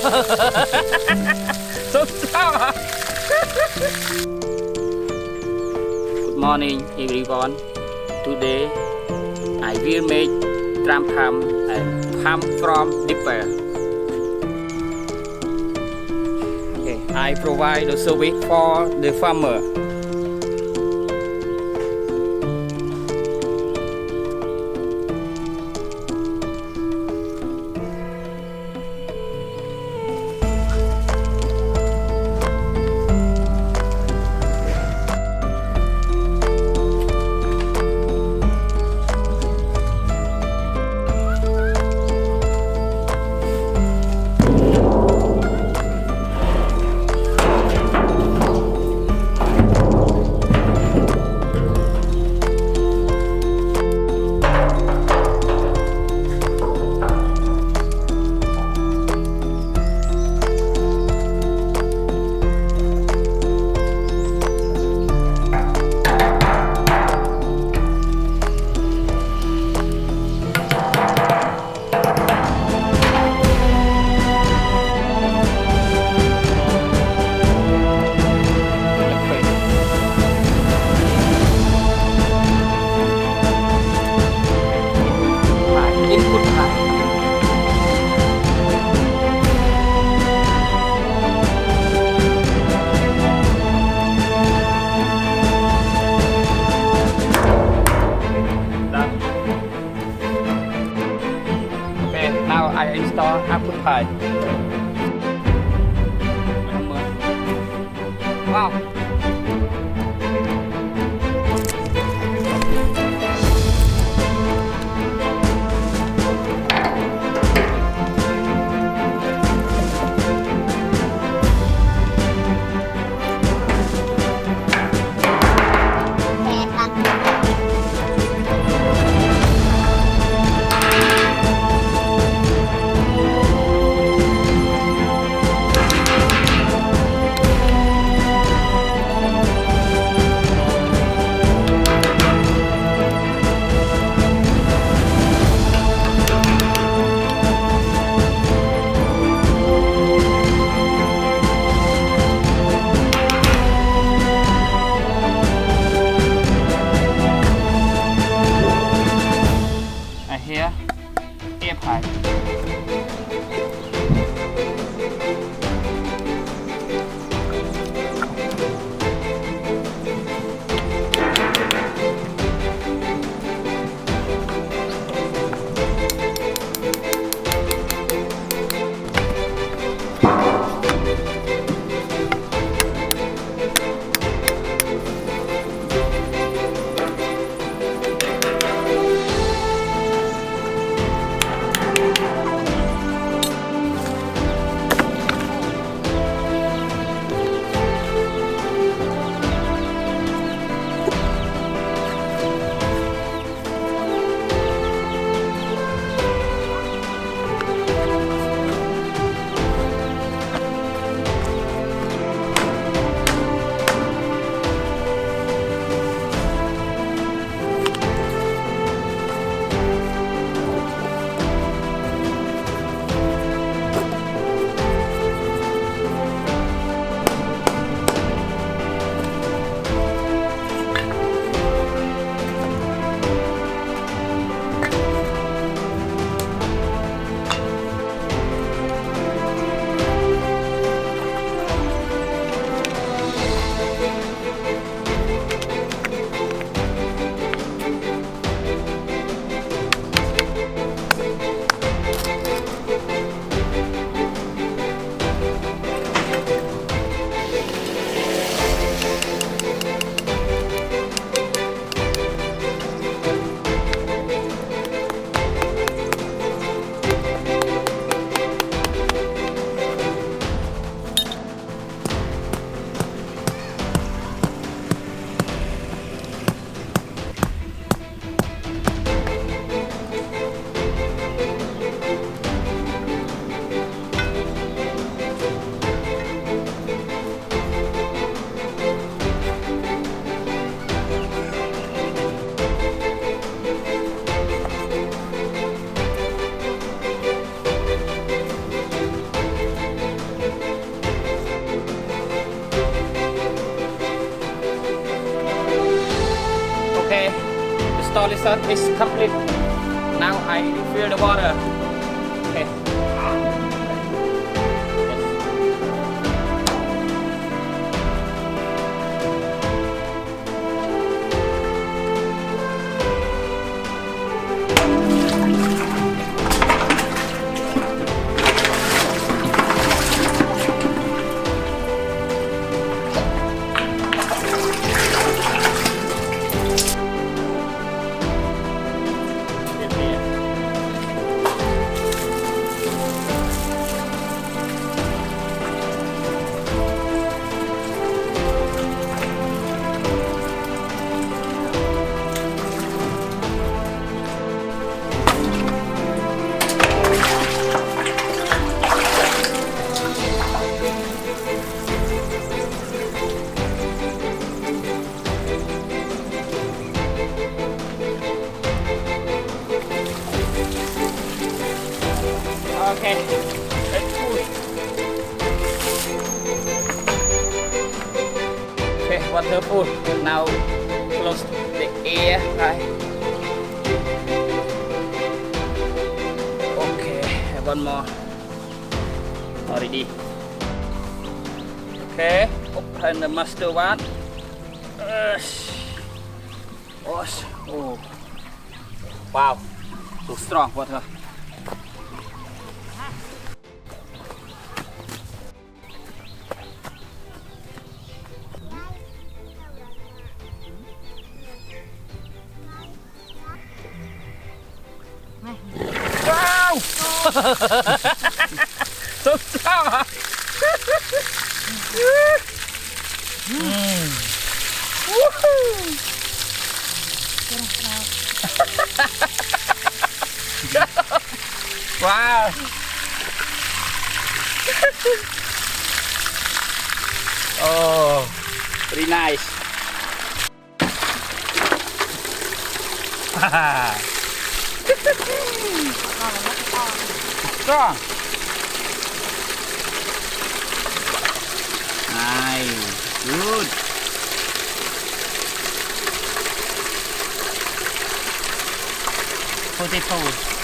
So strong. Good morning everyone. Today I will make drum pump and pump from dipper. Okay, I provide the service for the farmer. Input high. Done. Okay, now I install output high. Wow. Here, air pipe. installation is complete. Now I refill the water. Okay. Okay, let's push. Okay, water full. Now close the air, right? Okay, one more. Already. Okay, open the master valve. Oh, wow, too strong water. Wow! So strong! Wow! Oh, very nice. Strong. Nice. Good. Put it forward.